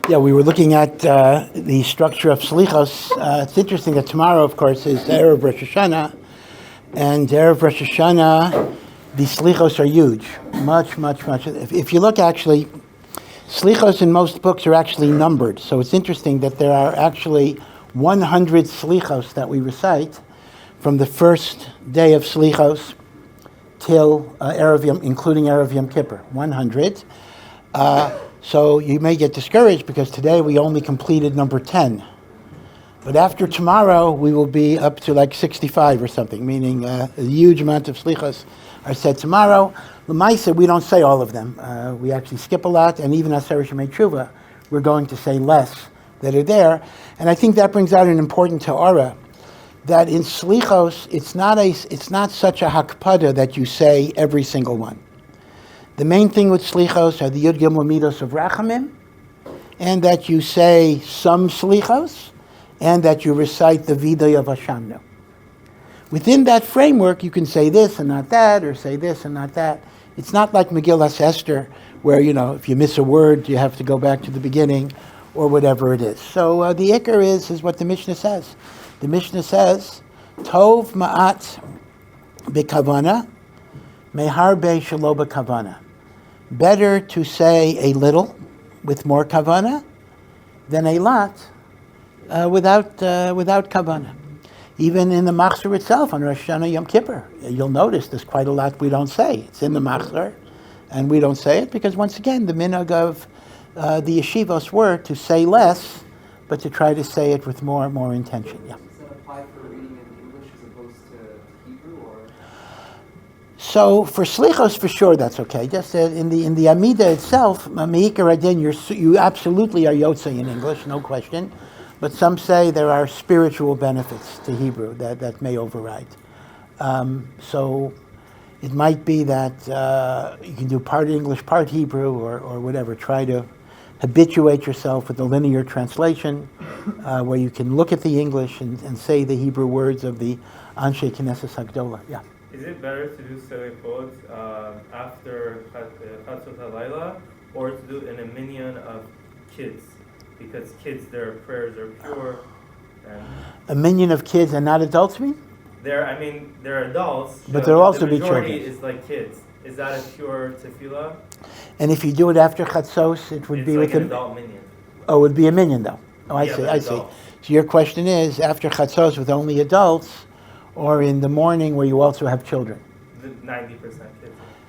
Yeah, we were looking at the structure of Selichos. It's interesting that tomorrow, of course, is Erev Rosh Hashanah. And Erev Rosh Hashanah, the Selichos are huge. Much. If you look, actually, Selichos in most books are actually numbered. So it's interesting that there are actually 100 Selichos that we recite from the first day of Selichos till Erev Yom, including Erev Yom Kippur. 100. So you may get discouraged because today we only completed number 10. But after tomorrow, we will be up to like 65 or something, meaning a huge amount of slichos are said tomorrow. L'maisa, we don't say all of them. We actually skip a lot, and even Aseret Shemei Tshuva, we're going to say less that are there. And I think that brings out an important ta'ara, that in slichos, it's not such a hakpada that you say every single one. The main thing with slichos are the Yud Gimel Midos of Rachamim, and that you say some slichos, and that you recite the Viday of Hashanah. Within that framework, you can say this and not that, or say this and not that. It's not like Megillas Esther, where, if you miss a word, you have to go back to the beginning, or whatever it is. So the Iker is what the Mishnah says. The Mishnah says, Tov ma'at b'kavana, meharbe shelo b'kavana. Better to say a little with more kavana than a lot without kavana. Even in the machzor itself on Rosh Hashanah Yom Kippur, you'll notice there's quite a lot we don't say. It's in the machzor, and we don't say it because, once again, the minhag of the yeshivos were to say less, but to try to say it with more intention. Yeah. Does that apply for reading in English as opposed to Hebrew, or? So for slichos, for sure, that's okay. Just in the Amida itself, Meikar Adin, you absolutely are Yotzei in English, no question. But some say there are spiritual benefits to Hebrew that may override. So it might be that you can do part English, part Hebrew, or whatever. Try to habituate yourself with a linear translation where you can look at the English and say the Hebrew words of the Anshe Knesset Hagdola. Yeah. Is it better to do Selichos after Chatzot HaLayla, or to do in a minyan of kids? Because kids, their prayers are pure. And a minyan of kids and not adults, mean? They're adults. But they'll also be children. The majority is like kids. Is that a pure tefillah? And if you do it after Chatzos, it would be like with an adult minyan. Oh, it would be a minyan, though. Oh, I see. Adults. So your question is, after Chatzos with only adults, or in the morning where you also have children? 90% kids.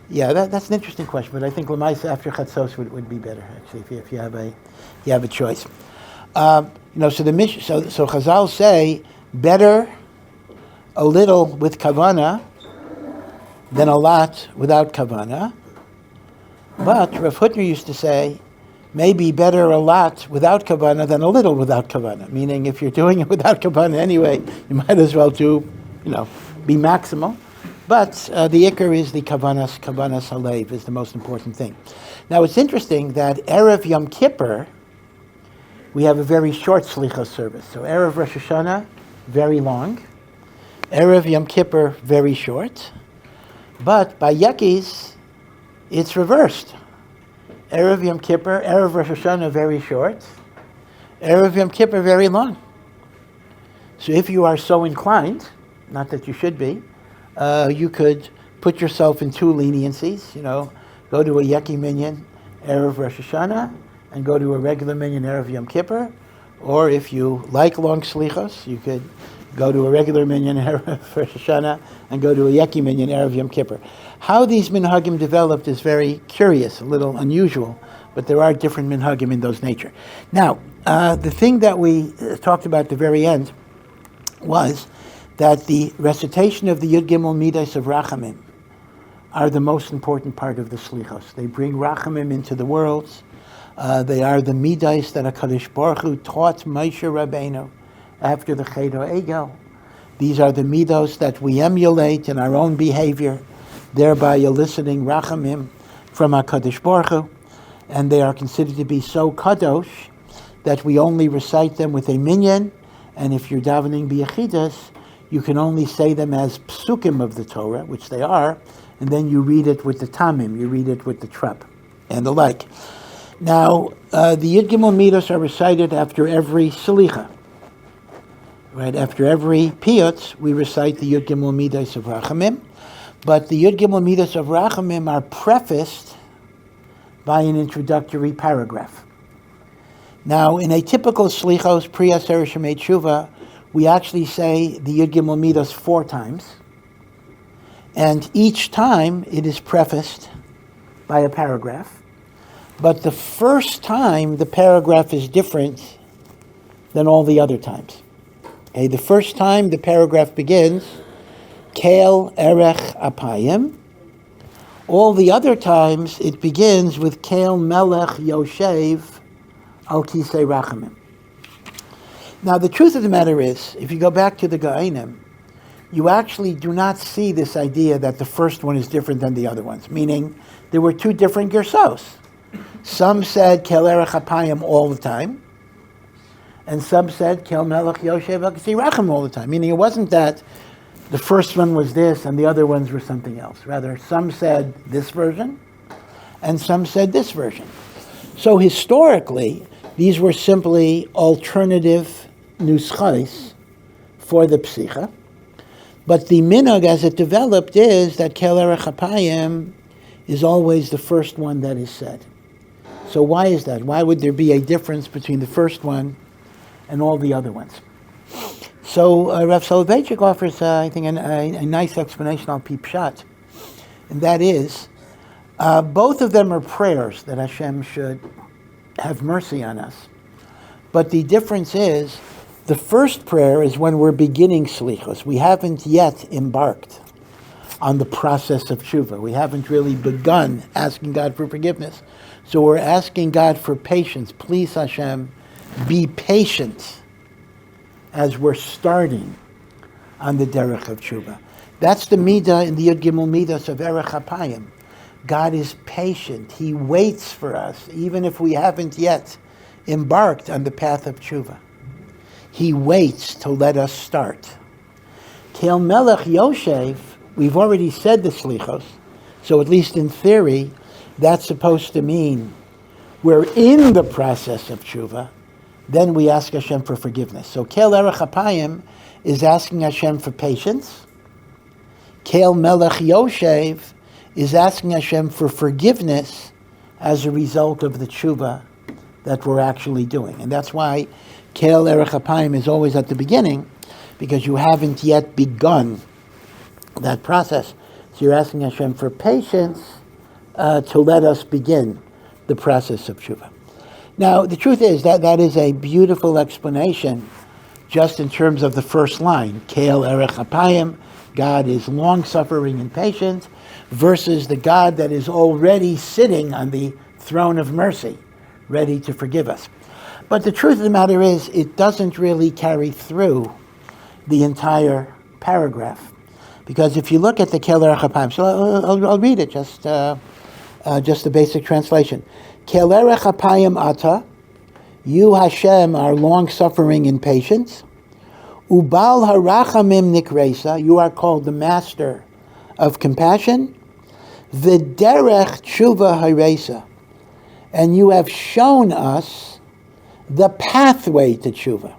Yeah, that's an interesting question, but I think Lamaisa after Chatzos would be better, actually, if you have a choice. So so Chazal say, better a little with kavana than a lot without kavana. But Rav Hutner used to say, maybe better a lot without kavana than a little without kavana. Meaning, if you're doing it without kavana anyway, you might as well be maximal. But the ikar is the kavanas halev is the most important thing. Now it's interesting that Erev Yom Kippur, we have a very short slicha service. So Erev Rosh Hashanah, very long. Erev Yom Kippur, very short. But by Yekis, it's reversed. Erev Yom Kippur, Erev Rosh Hashanah, very short. Erev Yom Kippur, very long. So if you are so inclined, not that you should be, you could put yourself in two leniencies, go to a Yeki minyan, Erev Rosh Hashanah, and go to a regular minyan, Erev Yom Kippur. Or if you like long slichos, you could go to a regular minyan, Erev Rosh Hashanah, and go to a Yeki minyan, Erev Yom Kippur. How these minhagim developed is very curious, a little unusual, but there are different minhagim in those nature. Now, the thing that we talked about at the very end was that the recitation of the Yud Gimel Midas of Rachamim are the most important part of the Selichos. They bring Rachamim into the worlds. They are the Midas that HaKadosh Baruch Hu taught Moshe Rabbeinu after the Cheder Egel. These are the Midos that we emulate in our own behavior, thereby eliciting Rachamim from HaKadosh Baruch Hu. And they are considered to be so kadosh that we only recite them with a minyan, and if you're davening b'yechidas, you can only say them as psukim of the Torah, which they are, and then you read it with the tamim, you read it with the trup, and the like. Now, the Yud Gimel Midos are recited after every Selicha. Right, after every Piyutz, we recite the Yud Gimel Midos of Rachamim. But the Yud Gimel Midos of Rachamim are prefaced by an introductory paragraph. Now, in a typical Selichos Pri Aseret Shemei Tshuva, we actually say the Yud Gimel Midos 4 times. And each time it is prefaced by a paragraph. But the first time the paragraph is different than all the other times. Okay, the first time the paragraph begins, Kel Erech Apayim. All the other times it begins with Kel Melech Yoshev Al Kisei Rachamim. Now the truth of the matter is, if you go back to the Ga'anim, you actually do not see this idea that the first one is different than the other ones, meaning there were 2 different gersos. Some said Kel Erech Apayim all the time, and some said Kel Melech Yoshev Al Kisei Rachamim all the time, meaning it wasn't that the first one was this and the other ones were something else. Rather, some said this version, and some said this version. So historically, these were simply alternative nuschais for the psicha. But the minhag as it developed is that Kel Erech Apayim is always the first one that is said. So why is that? Why would there be a difference between the first one and all the other ones? So Rav Soloveitchik offers, I think, a nice explanation on Pshat, and that is, both of them are prayers that Hashem should have mercy on us. But the difference is, the first prayer is when we're beginning Selichos. We haven't yet embarked on the process of tshuva. We haven't really begun asking God for forgiveness. So we're asking God for patience. Please, Hashem, be patient as we're starting on the derech of tshuva. That's the midah in the Yud Gimel Midas of Erech Apayim. God is patient. He waits for us, even if we haven't yet embarked on the path of tshuva. He waits to let us start. Kel Melech Yoshev, we've already said the Selichos, so at least in theory, that's supposed to mean we're in the process of tshuva, then we ask Hashem for forgiveness. So Kel Erech Apayim is asking Hashem for patience. Kel Melech Yoshev is asking Hashem for forgiveness as a result of the tshuva that we're actually doing. And that's why Kel Erech Apayim is always at the beginning, because you haven't yet begun that process. So you're asking Hashem for patience to let us begin the process of tshuva. Now, the truth is that is a beautiful explanation just in terms of the first line. Kel Erech Apayim, God is long-suffering and patient, versus the God that is already sitting on the throne of mercy, ready to forgive us. But the truth of the matter is, it doesn't really carry through the entire paragraph. Because if you look at the Kel Erech Apayim, so I'll read it, just the basic translation. Kel Erech Apayim Ata, you Hashem are long-suffering and patient. Ubal harachamim nikresa, you are called the master of compassion. V'derech tshuva haresa, and you have shown us the pathway to tshuva.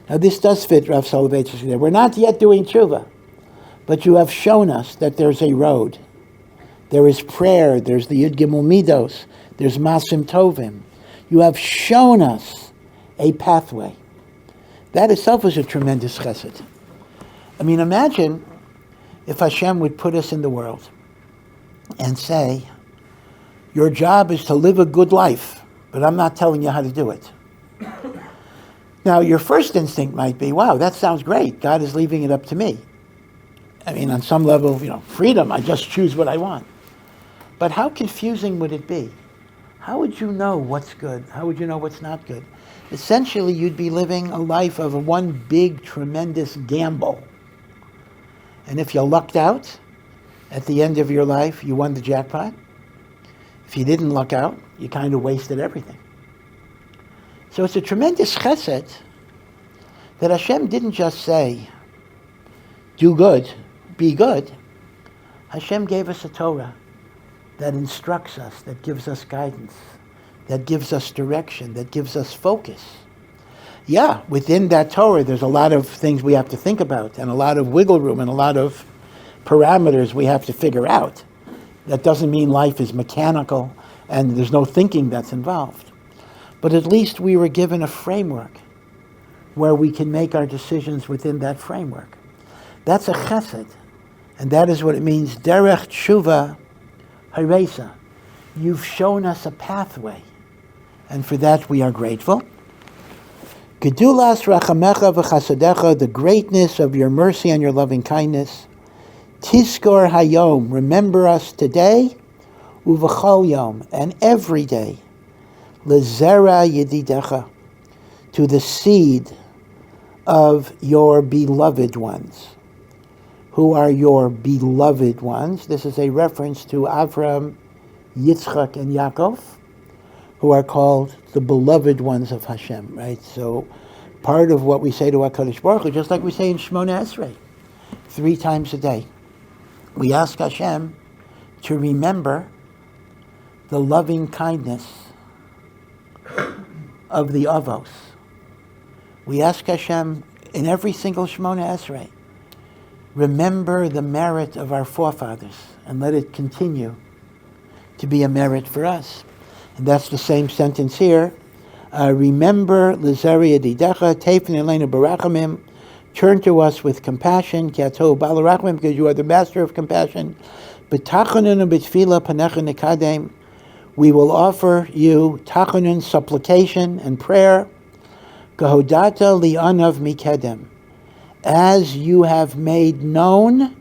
Now this does fit Rav Soloveitchik there. We're not yet doing tshuva, but you have shown us that there's a road. There is prayer, there's the Yud Gimel Midos, there's Masim Tovim. You have shown us a pathway. That itself is a tremendous chesed. I mean, imagine if Hashem would put us in the world and say, your job is to live a good life, but I'm not telling you how to do it. Now, your first instinct might be, wow, that sounds great. God is leaving it up to me. I mean, on some level, freedom, I just choose what I want. But how confusing would it be? How would you know what's good? How would you know what's not good? Essentially, you'd be living a life of one big, tremendous gamble. And if you lucked out, at the end of your life, you won the jackpot. If you didn't luck out, you kind of wasted everything. So it's a tremendous chesed that Hashem didn't just say, do good, be good. Hashem gave us a Torah that instructs us, that gives us guidance, that gives us direction, that gives us focus. Yeah, within that Torah, there's a lot of things we have to think about, and a lot of wiggle room, and a lot of parameters we have to figure out. That doesn't mean life is mechanical and there's no thinking that's involved. But at least we were given a framework where we can make our decisions within that framework. That's a chesed. And that is what it means, derech tshuva haresa. You've shown us a pathway. And for that we are grateful. Gedulas rachamecha v'chasadecha, the greatness of your mercy and your loving kindness. Tiskor hayom, remember us today, uv'chol yom, and every day. Lezera yedidecha, to the seed of your beloved ones. Who are your beloved ones? This is a reference to Avram, Yitzchak, and Yaakov, who are called the beloved ones of Hashem, right? So part of what we say to HaKadosh Baruch Hu, just like we say in Shemona Esrei, 3 times a day, we ask Hashem to remember the loving kindness of the Avos. We ask Hashem in every single Shemona Esrei, remember the merit of our forefathers and let it continue to be a merit for us. And that's the same sentence here. Remember, Lizari Adidecha, Tefen Elena Barachamim, turn to us with compassion, Kiato Balarachmim, because you are the master of compassion. B'tachanun b'tfila panecha nekadem, we will offer you tachanun, supplication and prayer, Gahodata li'anav mikedem, as you have made known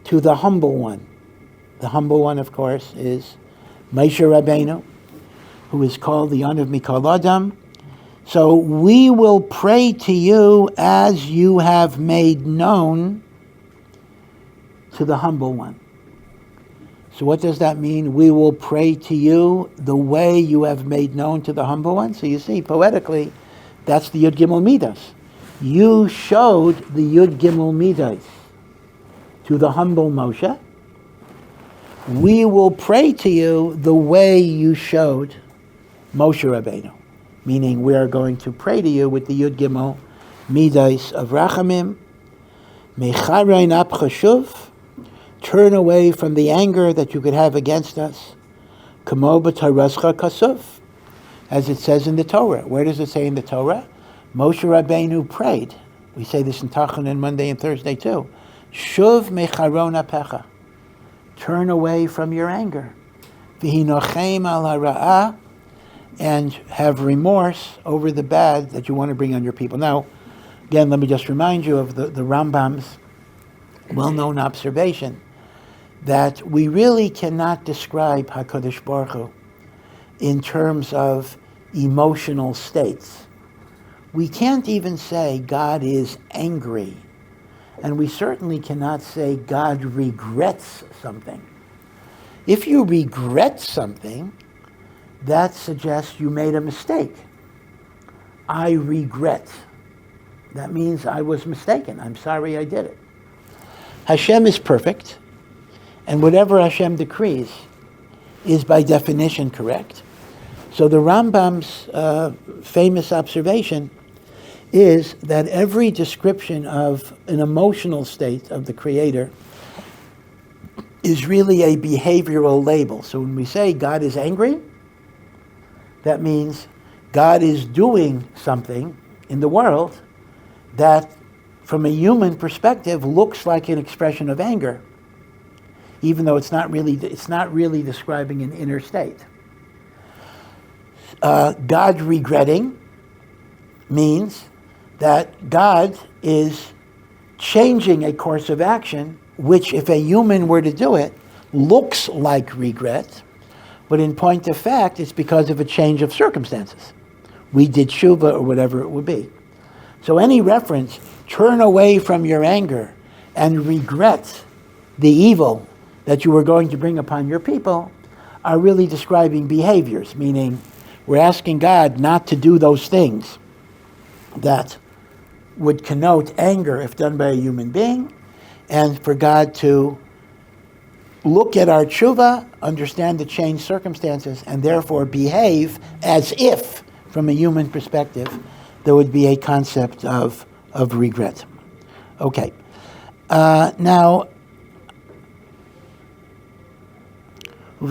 to the humble one. The humble one, of course, is Moshe Rabbeinu, who is called the Anav Mikol Adam. So we will pray to you as you have made known to the humble one. So what does that mean? We will pray to you the way you have made known to the humble one. So you see, poetically, that's the Yud Gimel Midas. You showed the Yud Gimel Midas to the humble Moshe. We will pray to you the way you showed Moshe Rabbeinu. Meaning we are going to pray to you with the Yud Gimel Midas of Rachamim. Mecharein ap chashuv, turn away from the anger that you could have against us. Kamo b'tarascha kasuv, as it says in the Torah. Where does it say in the Torah? Moshe Rabbeinu prayed. We say this in Tachanun Monday and Thursday too. Shuv mecharon apecha, turn away from your anger. V'hinochem al hara'ah, and have remorse over the bad that you want to bring on your people. Now, again, let me just remind you of the Rambam's well-known observation that we really cannot describe HaKadosh Baruch Hu in terms of emotional states. We can't even say God is angry, and we certainly cannot say God regrets something. If you regret something, that suggests you made a mistake. I regret. That means I was mistaken. I'm sorry I did it. Hashem is perfect, and whatever Hashem decrees is by definition correct. So the Rambam's famous observation is that every description of an emotional state of the Creator is really a behavioral label. So when we say God is angry, that means God is doing something in the world that, from a human perspective, looks like an expression of anger, even though it's not really describing an inner state. God regretting means that God is changing a course of action, which, if a human were to do it, looks like regret. But in point of fact, it's because of a change of circumstances. We did tshuva or whatever it would be. So any reference, turn away from your anger and regret the evil that you were going to bring upon your people, are really describing behaviors, meaning we're asking God not to do those things that would connote anger if done by a human being, and for God to look at our tshuva, understand the changed circumstances, and therefore behave as if, from a human perspective, there would be a concept of regret. Okay. Now, may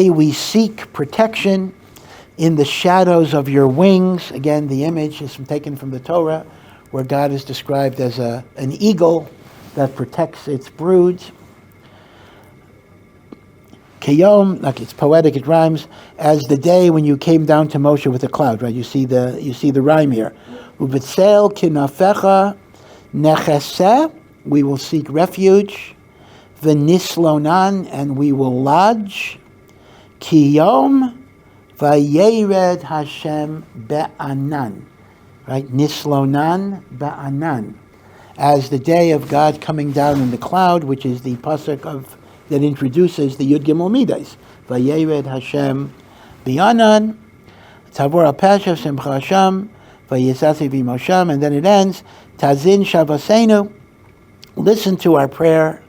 we seek protection in the shadows of your wings. Again, the image is taken from the Torah, where God is described as an eagle that protects its broods. Kiyom, like it's poetic, it rhymes, as the day when you came down to Moshe with a cloud, right? You see the rhyme here. Uvitzel kinafecha necheseh, we will seek refuge. V'nislonan, and we will lodge. Kiyom vayered Hashem be'anan, right? Nislonan be'anan, as the day of God coming down in the cloud, which is the pasuk that introduces the Yud Gimel Midas. Vayered Hashem be'anan, Tavor al-Peshav Simcha Hashem, Vayisasi v'Mosham, and then it ends, Tazin Shavasenu, listen to our prayer,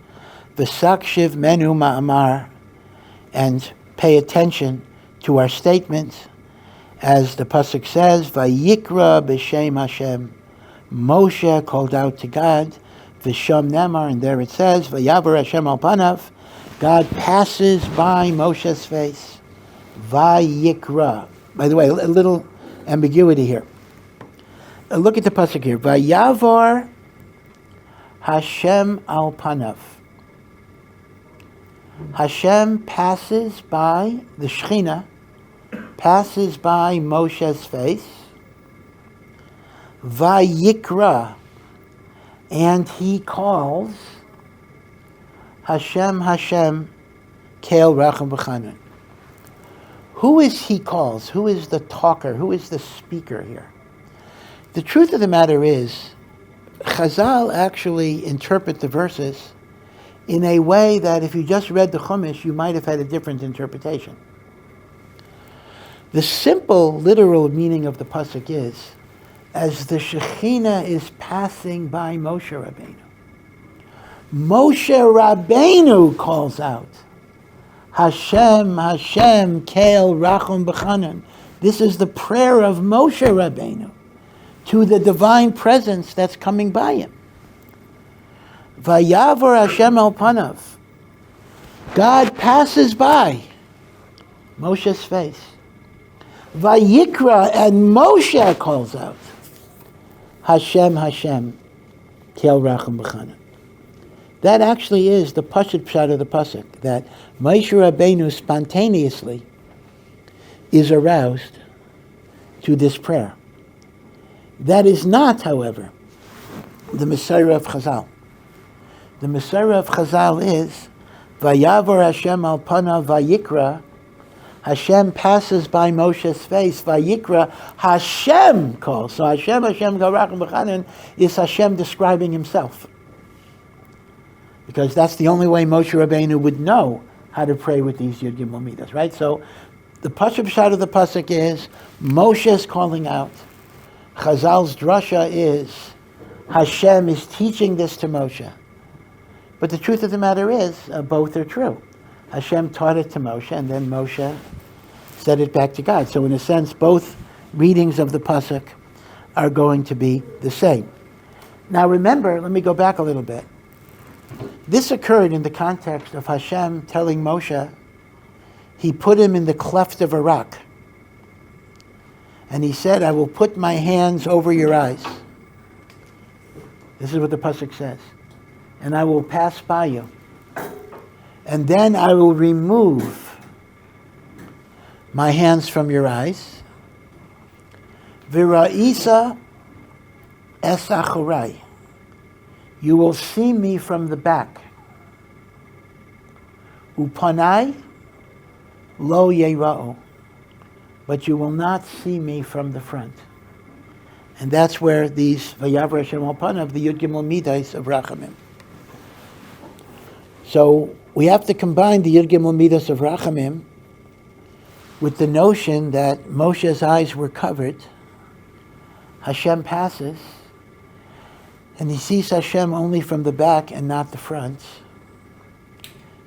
V'sakshiv menu ma'amar, and pay attention to our statements, as the pasuk says, Vayikra b'shem Hashem, Moshe called out to God, V'sham nemar, and there it says, Vayavar Hashem al panav, God passes by Moshe's face, Vayikra. By the way, a little ambiguity here. Look at the pasuk here, Vayavar Hashem al panav. Hashem passes by, the Shekhinah passes by Moshe's face, Vayikra, and he calls Hashem, Hashem, Keil Racham B'chanan. Who is he calls? Who is the talker? Who is the speaker here? The truth of the matter is, Chazal actually interpret the verses in a way that if you just read the Chumash, you might have had a different interpretation. The simple, literal meaning of the pasuk is, as the Shekhinah is passing by Moshe Rabbeinu, Moshe Rabbeinu calls out, Hashem, Hashem, Keil Rachum B'chanan. This is the prayer of Moshe Rabbeinu to the divine presence that's coming by him. Vayavor Hashem al panav. God passes by Moshe's face. Vayikra, and Moshe calls out, Hashem, Hashem, Keil Rachum B'chanan. That actually is the pashut pshat of the pasuk, that Moshe Rabbeinu spontaneously is aroused to this prayer. That is not, however, the Messiah of Chazal. The Messiah of Chazal is, Vayavor Hashem al panav vayikra, Hashem passes by Moshe's face, vayikra, Hashem calls. So Hashem, Hashem, Garachim B'chanan is Hashem describing himself. Because that's the only way Moshe Rabbeinu would know how to pray with these Yud Gimel Midas, right? So the pashut pshat of the pasuk is, Moshe is calling out. Chazal's drasha is, Hashem is teaching this to Moshe. But the truth of the matter is, both are true. Hashem taught it to Moshe, and then Moshe said it back to God. So in a sense, both readings of the pasuk are going to be the same. Now remember, let me go back a little bit. This occurred in the context of Hashem telling Moshe, he put him in the cleft of a rock. And he said, I will put my hands over your eyes. This is what the pasuk says. And I will pass by you. And then I will remove my hands from your eyes. Vira'isa es achorai. You will see me from the back. Upanai lo yera'u. But you will not see me from the front. And that's where these Vayavar Hashem al panav, the Yud Gimel Midas of Rachamim. So we have to combine the Yud Gimel Midas of Rachamim with the notion that Moshe's eyes were covered. Hashem passes, And he sees Hashem only from the back and not the front.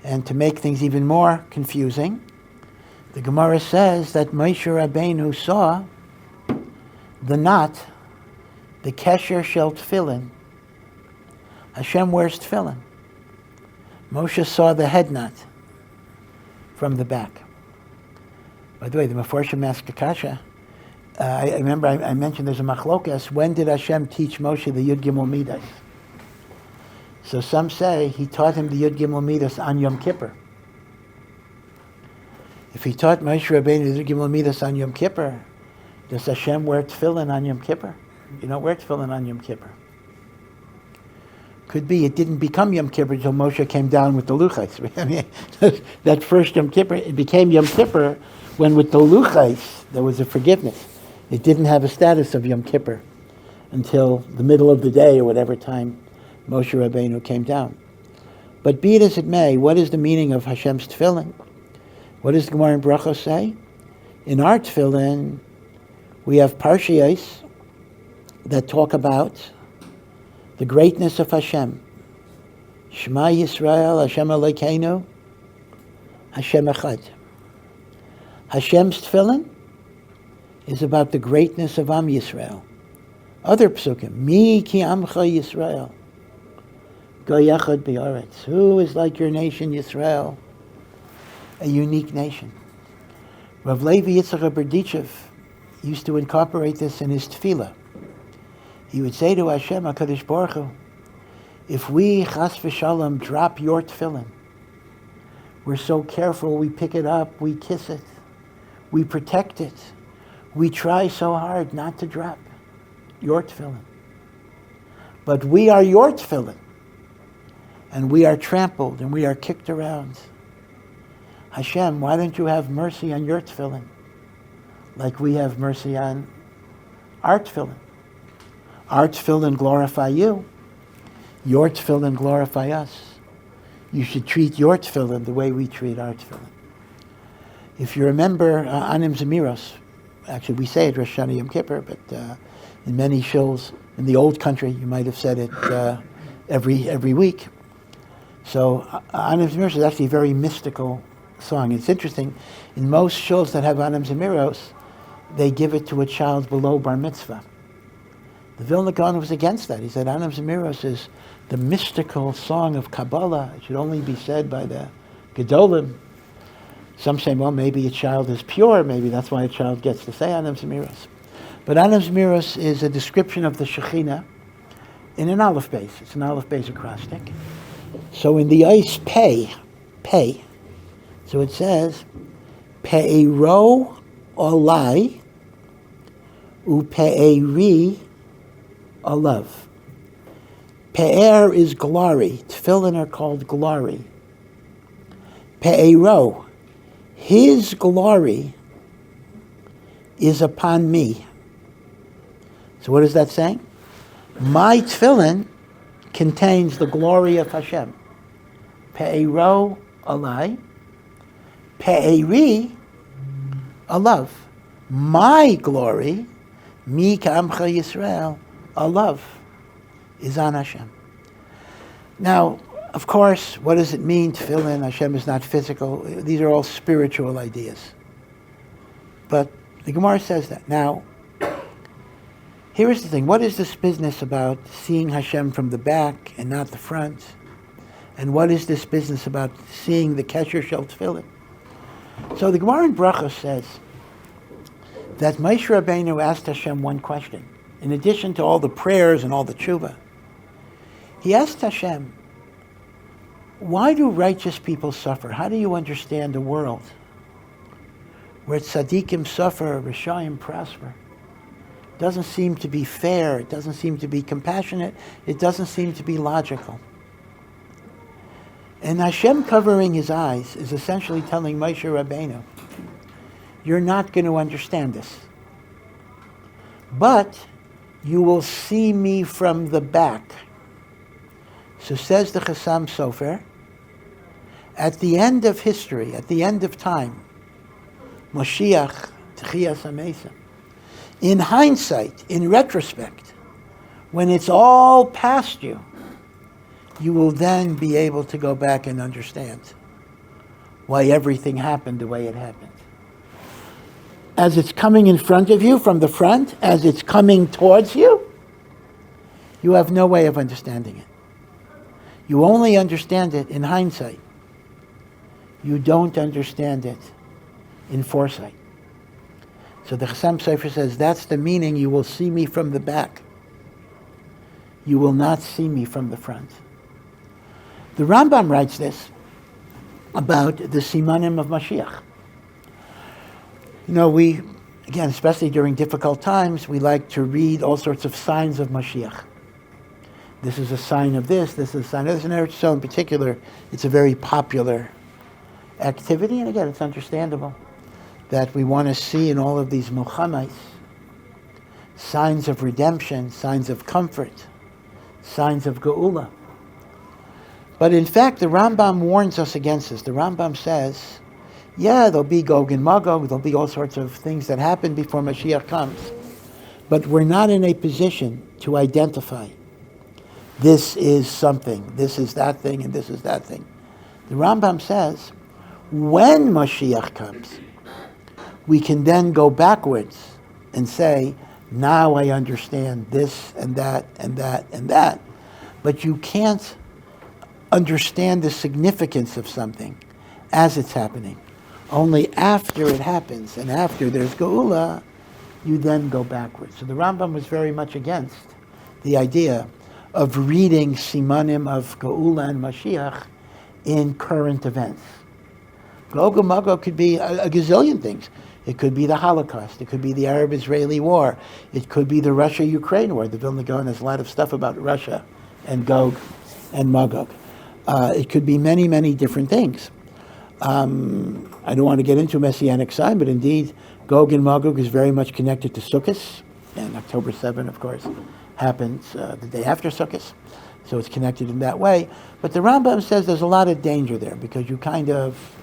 And to make things even more confusing, the Gemara says that Moshe Rabbeinu saw the knot, the kesher shel tefillin. Hashem wears tefillin. Moshe saw the head knot from the back. By the way, the Meforshim asked Kasha. I remember I mentioned there's a machlokas. When did Hashem teach Moshe the Yud Gimel Midas? So some say he taught him the Yud Gimel Midas on Yom Kippur. If he taught Moshe Rabbeinu the Yud Gimel Midas on Yom Kippur, does Hashem wear tefillin on Yom Kippur? You don't wear tefillin on Yom Kippur. Could be it didn't become Yom Kippur until Moshe came down with the luchos. I mean, that first Yom Kippur, it became Yom Kippur when with the luchos there was a forgiveness. It didn't have a status of Yom Kippur until the middle of the day or whatever time Moshe Rabbeinu came down. But be it as it may, what is the meaning of Hashem's tefillin? What does the Gemara in Brachos say? In our tefillin, we have parshiyos that talk about the greatness of Hashem. Shema Yisrael, Hashem Elokeinu, Hashem Echad. Hashem's tefillin is about the greatness of Am Yisrael. Other psukim, Mi ki amcha Yisrael, go yachad b'aretz. Who is like your nation Yisrael? A unique nation. Rav Levi Yitzchak Berdichev used to incorporate this in his tefillah. He would say to Hashem, HaKadosh Baruch Hu, if we, chas v'shalom, drop your tefillin, we're so careful, we pick it up, we kiss it, we protect it, we try so hard not to drop your tefillin. But we are your tefillin, and we are trampled, and we are kicked around. Hashem, why don't you have mercy on your tefillin, like we have mercy on our tefillin? Our tefillin glorify you. Your tefillin glorify us. You should treat your tefillin the way we treat our tefillin. If you remember Anim Zemiros, actually we say it Rosh Hashanah Yom Kippur, but in many shuls in the old country you might have said it every week. So Anim Zemiros is actually a very mystical song. It's interesting. In most shuls that have Anim Zemiros, they give it to a child below bar mitzvah. The Vilna Gaon was against that. He said Anim Zemiros is the mystical song of Kabbalah. It should only be said by the Gedolim. Some say, well, maybe a child is pure. Maybe that's why a child gets to say Anim Zemiros. But Anim Zemiros is a description of the Shekhinah in an aleph base. It's an aleph base acrostic. So in the ice pei, so it says, Pe'ero olai u'pe'eri alav. Pe'er is glory. Tefillin are called glory. Pe'ero, his glory is upon me. So what is that saying? My tefillin contains the glory of Hashem. Pe'ero alai, pe'eri alav. My glory, mi ka'amcha Yisrael, alav, is on Hashem. Now, of course, what does it mean, tefillin? Hashem is not physical. These are all spiritual ideas. But the Gemara says that. Now, here is the thing. What is this business about seeing Hashem from the back and not the front? And what is this business about seeing the kesher shel tefillin? So the Gemara in Brachos says that Moshe Rabbeinu asked Hashem one question. In addition to all the prayers and all the tshuva, he asked Hashem, why do righteous people suffer? How do you understand a world where tzaddikim suffer, rishayim prosper? It doesn't seem to be fair. It doesn't seem to be compassionate. It doesn't seem to be logical. And Hashem covering his eyes is essentially telling Moshe Rabbeinu, you're not going to understand this. But you will see me from the back. So says the Chassam Sofer, at the end of history, at the end of time, Mashiach, Techiyas HaMesa, in hindsight, in retrospect, When it's all past you, you will then be able to go back and understand why everything happened the way it happened. As it's coming in front of you from the front, as it's coming towards you, you have no way of understanding it. You only understand it in hindsight. You don't understand it in foresight. So the Chassam Sofer says, that's the meaning, you will see me from the back. You will not see me from the front. The Rambam writes this about the simanim of Mashiach. You know, we, again, especially during difficult times, we like to read all sorts of signs of Mashiach. This is a sign of this is a sign of this. In Eretz Yisrael in particular, it's a very popular activity, and again, it's understandable that we want to see in all of these Muhammads signs of redemption, signs of comfort, signs of Geula. But in fact, the Rambam warns us against this. The Rambam says, yeah, there'll be Gog and Magog, there'll be all sorts of things that happen before Mashiach comes. But we're not in a position to identify this is something, this is that thing, and this is that thing. The Rambam says, when Mashiach comes, we can then go backwards and say, now I understand this and that and that and that. But you can't understand the significance of something as it's happening. Only after it happens and after there's Geula, you then go backwards. So the Rambam was very much against the idea of reading simanim of Geula and Mashiach in current events. Gog and Magog could be a gazillion things. It could be the Holocaust. It could be the Arab-Israeli war. It could be the Russia-Ukraine war. The Vilna Gaon has a lot of stuff about Russia and Gog and Magog. It could be many, many different things. I don't want to get into Messianic sign, but indeed, Gog and Magog is very much connected to Sukkot, and October 7, of course, happens the day after Sukkot, so it's connected in that way. But the Rambam says there's a lot of danger there, because you kind of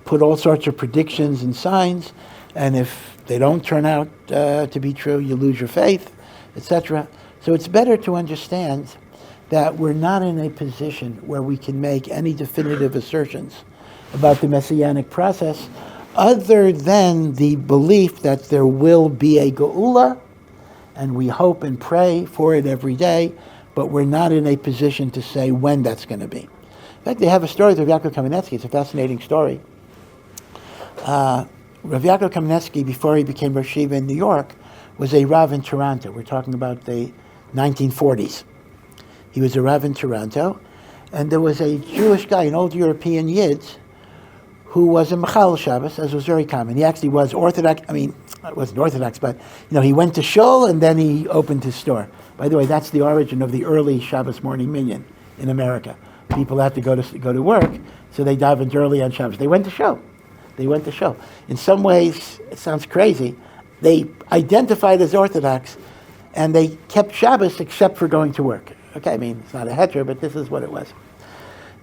put all sorts of predictions and signs, and if they don't turn out to be true, you lose your faith, etc. So it's better to understand that we're not in a position where we can make any definitive assertions about the Messianic process, other than the belief that there will be a Geula, and we hope and pray for it every day, but we're not in a position to say when that's going to be. In fact, they have a story of Yaakov Kamenetsky. It's a fascinating story. Rav Yaakov Kamenetsky, before he became Rosh Yeshiva in New York, was a Rav in Toronto. We're talking about the 1940s. He was a Rav in Toronto, and there was a Jewish guy, an old European Yid, who was a Mechal Shabbos, as was very common. He actually was Orthodox. I mean, it wasn't Orthodox, but he went to shul and then he opened his store. By the way, that's the origin of the early Shabbos morning minyan in America. People had to go to work, so they davened early on Shabbos. They went to shul. In some ways, it sounds crazy. They identified as Orthodox, and they kept Shabbos except for going to work. Okay, I mean, it's not a heter, but this is what it was.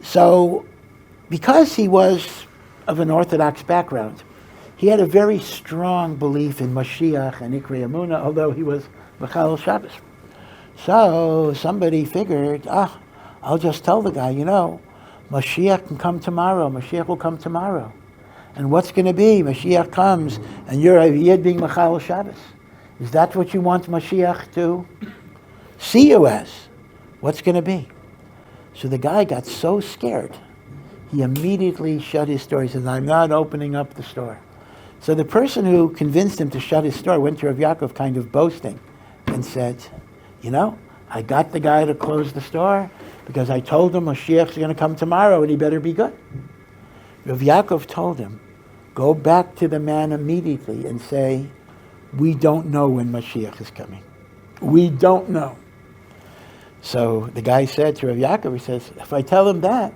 So, because he was of an Orthodox background, he had a very strong belief in Mashiach and Ikrei Emunah, although he was Mechal Shabbos. So somebody figured, I'll just tell the guy, Mashiach can come tomorrow. Mashiach will come tomorrow. And what's going to be? Mashiach comes, and you're a Yid being Mechal Shabbos. Is that what you want Mashiach to see you as? What's going to be? So the guy got so scared, he immediately shut his store. He says, I'm not opening up the store. So the person who convinced him to shut his store went to Rav Yaakov kind of boasting and said, I got the guy to close the store because I told him Mashiach's going to come tomorrow and he better be good. Rav Yaakov told him, go back to the man immediately and say, we don't know when Mashiach is coming. We don't know. So the guy said to Rav Yaakov, he says, if I tell him that,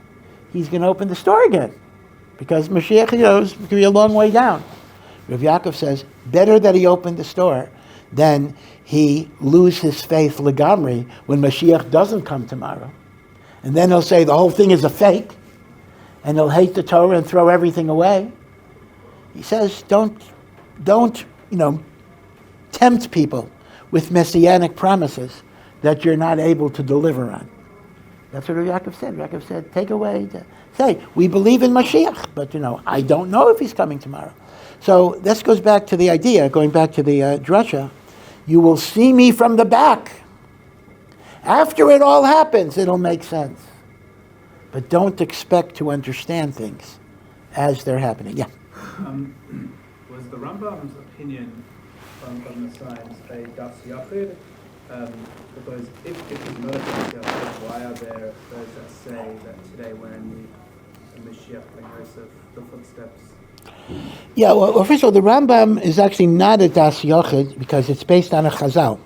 he's going to open the store again, because Mashiach, is going to be a long way down. Rav Yaakov says, better that he opened the store than he lose his faith legamri when Mashiach doesn't come tomorrow. And then he'll say the whole thing is a fake, and he'll hate the Torah and throw everything away. He says, don't tempt people with messianic promises that you're not able to deliver on. That's what Yaakov said. Yaakov said, take away, say, we believe in Mashiach, but I don't know if he's coming tomorrow. So this goes back to the idea, going back to the drasha, you will see me from the back. After it all happens, it'll make sense. But don't expect to understand things as they're happening. Yeah. Was the Rambam's opinion from the science a das yachid? Because if it's not a das yachid, why are there those that say that today we're in the Mashiach ben Yosef, the footsteps? Yeah, well, first of all, the Rambam is actually not a das yachid because it's based on a chazal.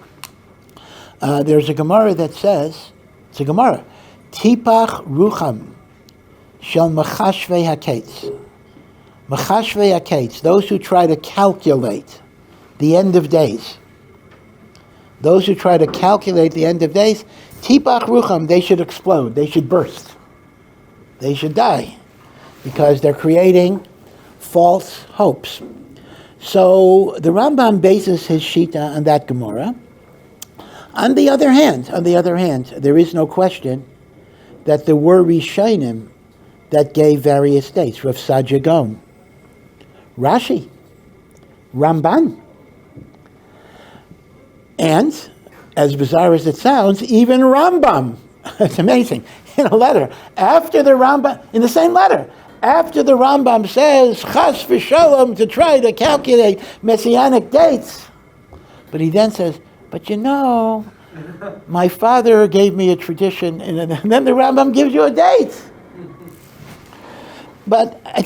There's a Gemara that says, it's a Gemara, Tipach Rucham Shel Machashvei HaKetz. Machashvei HaKetz, those who try to calculate the end of days. Those who try to calculate the end of days, Tipach Rucham, they should explode, they should burst. They should die because they're creating false hopes. So the Rambam bases his shita on that Gemara. On the other hand, there is no question that there were Rishonim that gave various dates. Rav Saadia Gaon, Rashi, Ramban, and, as bizarre as it sounds, even Rambam. It's amazing. In a letter, after the Rambam, in the same letter, after the Rambam says, Chas v'shalom, to try to calculate messianic dates, but he then says, but my father gave me a tradition, and then the Rambam gives you a date. But I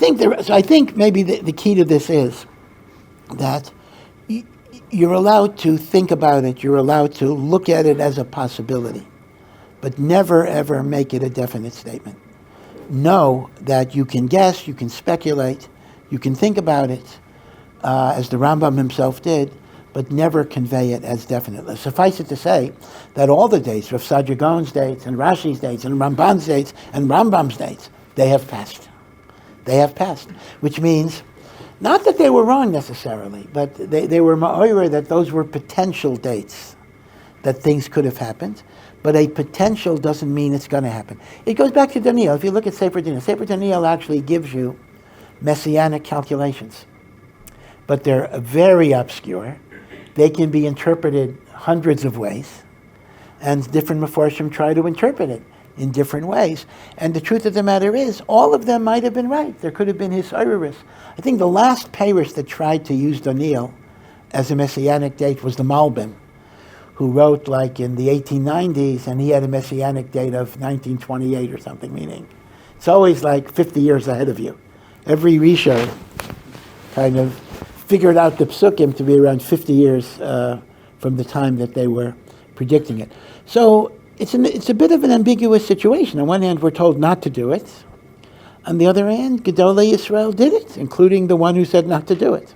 think maybe the key to this is that you're allowed to think about it, you're allowed to look at it as a possibility, but never ever make it a definite statement. Know that you can guess, you can speculate, you can think about it, as the Rambam himself did, but never convey it as definite. Suffice it to say that all the dates, Rav Saadia Gaon's dates, and Rashi's dates, and Ramban's dates, and Rambam's dates, they have passed. They have passed, which means not that they were wrong necessarily, but they were ma'oira that those were potential dates, that things could have happened, but a potential doesn't mean it's going to happen. It goes back to Daniel. If you look at Sefer Daniel actually gives you messianic calculations, but they're very obscure. They can be interpreted hundreds of ways, and different Mefarshim try to interpret it in different ways. And the truth of the matter is, all of them might have been right. There could have been his Iris. I think the last Parish that tried to use Daniel as a messianic date was the Malbim, who wrote like in the 1890s, and he had a messianic date of 1928 or something, meaning it's always like 50 years ahead of you. Every Risha kind of figured out the psukim to be around 50 years from the time that they were predicting it. So it's a bit of an ambiguous situation. On one hand, we're told not to do it. On the other hand, Gedolei Yisrael did it, including the one who said not to do it.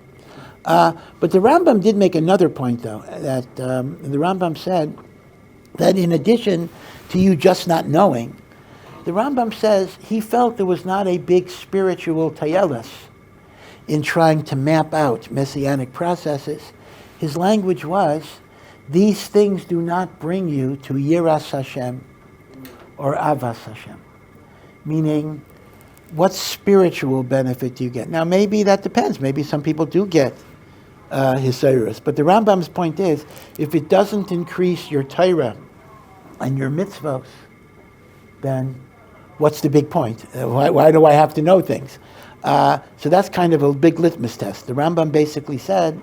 But the Rambam did make another point, though, that the Rambam said that in addition to you just not knowing, the Rambam says he felt there was not a big spiritual tayelis in trying to map out messianic processes. His language was, these things do not bring you to Yiras Hashem or Avas Hashem. Meaning, what spiritual benefit do you get? Now, maybe that depends. Maybe some people do get Hisayrus. But the Rambam's point is, if it doesn't increase your Torah and your mitzvos, then what's the big point? Why do I have to know things? So that's kind of a big litmus test. The Rambam basically said,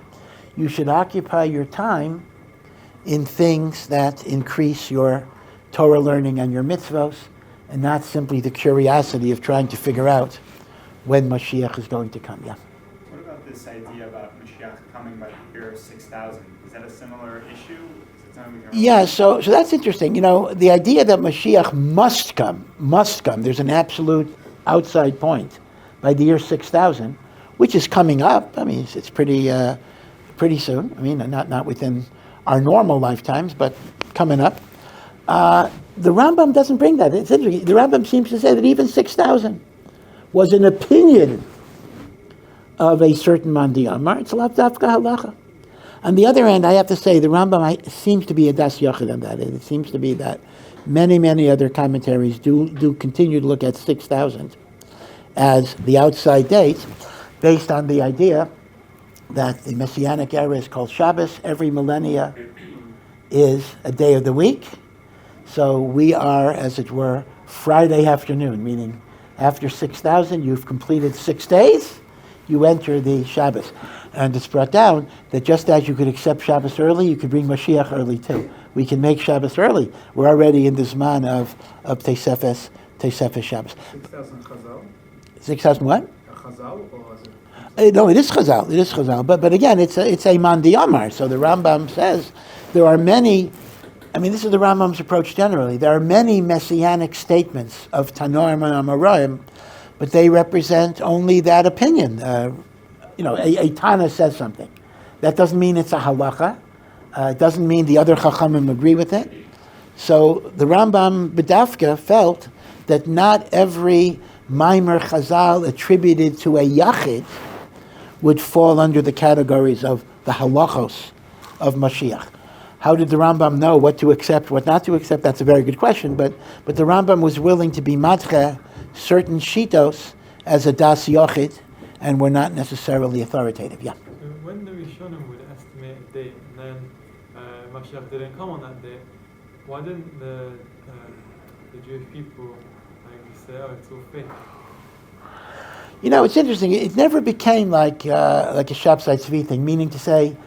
you should occupy your time in things that increase your Torah learning and your mitzvos, and not simply the curiosity of trying to figure out when Mashiach is going to come. Yeah. What about this idea about Mashiach coming by the year 6000? Is that a similar issue? Is it something we can Yeah, so that's interesting. The idea that Mashiach must come, there's an absolute outside point by the year 6000, which is coming up. I mean, it's pretty soon. I mean, not within our normal lifetimes, but coming up. The Rambam doesn't bring that. It's interesting. The Rambam seems to say that even 6000 was an opinion of a certain Mandi Amar. It's lav dafka halacha. On the other hand, I have to say the Rambam seems to be a das yochid on that. It seems to be that many other commentaries do continue to look at 6,000 as the outside date, based on the idea that the Messianic era is called Shabbos. Every millennia is a day of the week. So we are, as it were, Friday afternoon, meaning after 6,000, you've completed 6 days, you enter the Shabbos. And it's brought down that just as you could accept Shabbos early, you could bring Mashiach early too. We can make Shabbos early. We're already in the Zman of Tesefes Shabbos. 6,000 Chazal? 6,000 what? A Chazal or is it? No, it is Chazal. It is Chazal. But again, it's a Mandi Amar. So the Rambam says there are many. I mean, this is the Rambam's approach generally. There are many messianic statements of Tanorim and Amoraim, but they represent only that opinion. A Tana says something. That doesn't mean it's a halacha. It doesn't mean the other Chachamim agree with it. So the Rambam B'dafka felt that not every Maimer Chazal attributed to a Yachid would fall under the categories of the halachos of Mashiach. How did the Rambam know what to accept, what not to accept? That's a very good question. But the Rambam was willing to be matche certain shitos as a das yochid, and were not necessarily authoritative. Yeah. When the Rishonim would estimate a date, and then Mashiach didn't come on that day, why didn't the Jewish people say, "Oh, it's all fake"? It's interesting. It never became like a Shabsai Tzvi thing, meaning to say,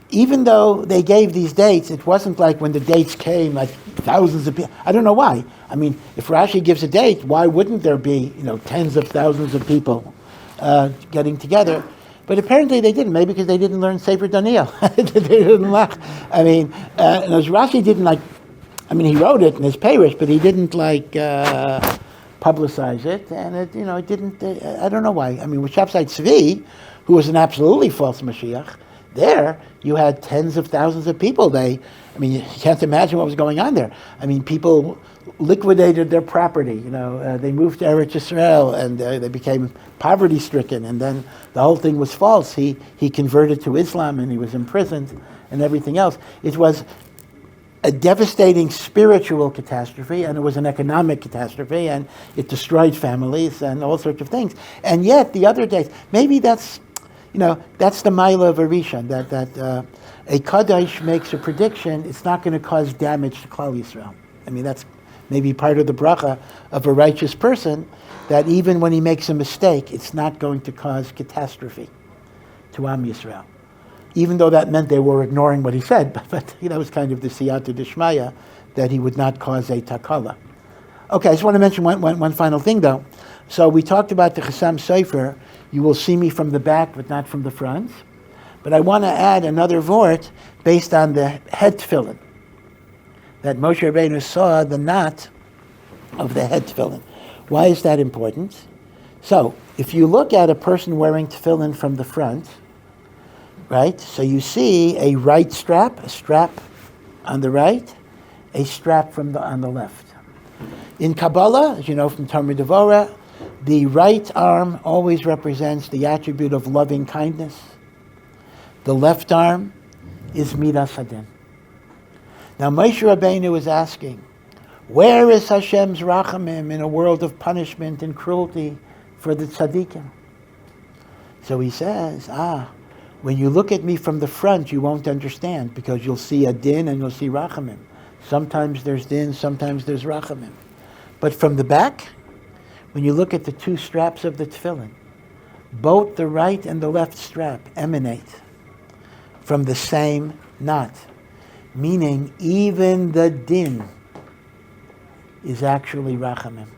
even though they gave these dates, it wasn't like when the dates came, like thousands of people. I don't know why. I mean, if Rashi gives a date, why wouldn't there be, tens of thousands of people getting together? But apparently they didn't. Maybe because they didn't learn Sefer Daniel. They didn't laugh. I mean, Rashi didn't he wrote it in his Parish, but he didn't publicize it, and it didn't. I don't know why. I mean, with Shabsai Tzvi, who was an absolutely false Mashiach, there you had tens of thousands of people. You can't imagine what was going on there. I mean, people liquidated their property. They moved to Eretz Yisrael, and they became poverty-stricken. And then the whole thing was false. He converted to Islam, and he was imprisoned, and everything else. It was a devastating spiritual catastrophe, and it was an economic catastrophe, and it destroyed families and all sorts of things. And yet, the other days, maybe that's the Maila of Arishan, that a Kaddish makes a prediction, it's not going to cause damage to Klal Yisrael. I mean, that's maybe part of the bracha of a righteous person, that even when he makes a mistake, it's not going to cause catastrophe to Am Yisrael. Even though that meant they were ignoring what he said, but that was kind of the siyata d'shmaya, that he would not cause a takala. Okay, I just want to mention one final thing, though. So we talked about the Chassam Sofer. You will see me from the back, but not from the front. But I want to add another vort based on the head tefillin, that Moshe Rabbeinu saw the knot of the head tefillin. Why is that important? So, if you look at a person wearing tefillin from the front, right, so you see a right strap, a strap on the right, a strap on the left. In Kabbalah, as you know from Talmud Devorah, the right arm always represents the attribute of loving kindness. The left arm is Midas Hadin. Now Moshe Rabbeinu is asking, where is Hashem's rachamim in a world of punishment and cruelty for the tzaddikim? So he says, when you look at me from the front, you won't understand, because you'll see a din and you'll see rachamim. Sometimes there's din, sometimes there's rachamim. But from the back, when you look at the two straps of the tefillin, both the right and the left strap emanate from the same knot, meaning even the din is actually rachamim.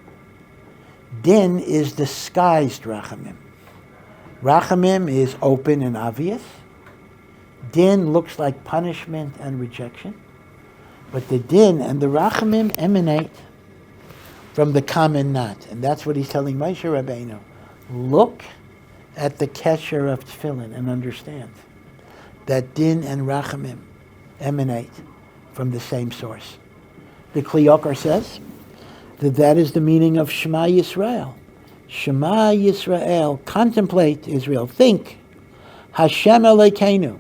Din is disguised rachamim. Rachamim is open and obvious. Din looks like punishment and rejection. But the din and the rachamim emanate from the common knot. And that's what he's telling Moshe Rabbeinu. Look at the kesher of tefillin and understand that din and rachamim emanate from the same source. The Kli Yakar says that is the meaning of Shema Yisrael. Shema Yisrael, contemplate Israel, think. Hashem Elokeinu,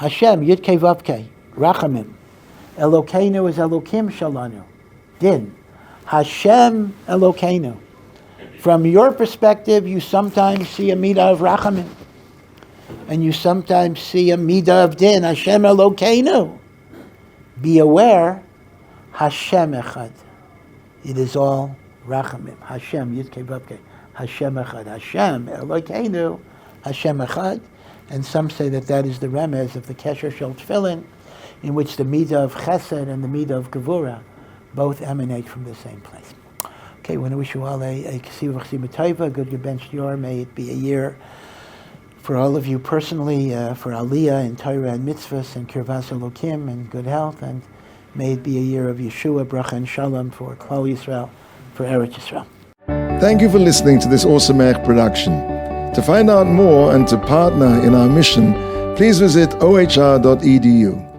Hashem, Yud-Kei Vav-Kei, Rachamim. Elokeinu is Elokim Shalanu. Din. Hashem Elokeinu. From your perspective, you sometimes see a midah of Rachamim. And you sometimes see a midah of Din. Hashem Elokeinu. Be aware, Hashem Echad. It is all Rachamim. Hashem, Yud-Kei Vav-Kei. Hashem Echad. Hashem Elokeinu. Hashem Echad. And some say that is the remez of the Kesher Shel Tefillin, in which the midah of Chesed and the midah of Gevurah both emanate from the same place. Okay, I want to wish you all a Kesiv V'Chesima Tova, good Geben Shlior. May it be a year for all of you personally, for Aliyah and Torah and Mitzvahs and Kirvas Elokim and good health, and may it be a year of Yeshua, Bracha and Shalom for Klal Yisrael, for Eretz Yisrael. Thank you for listening to this Awesome Ech production. To find out more and to partner in our mission, please visit ohr.edu.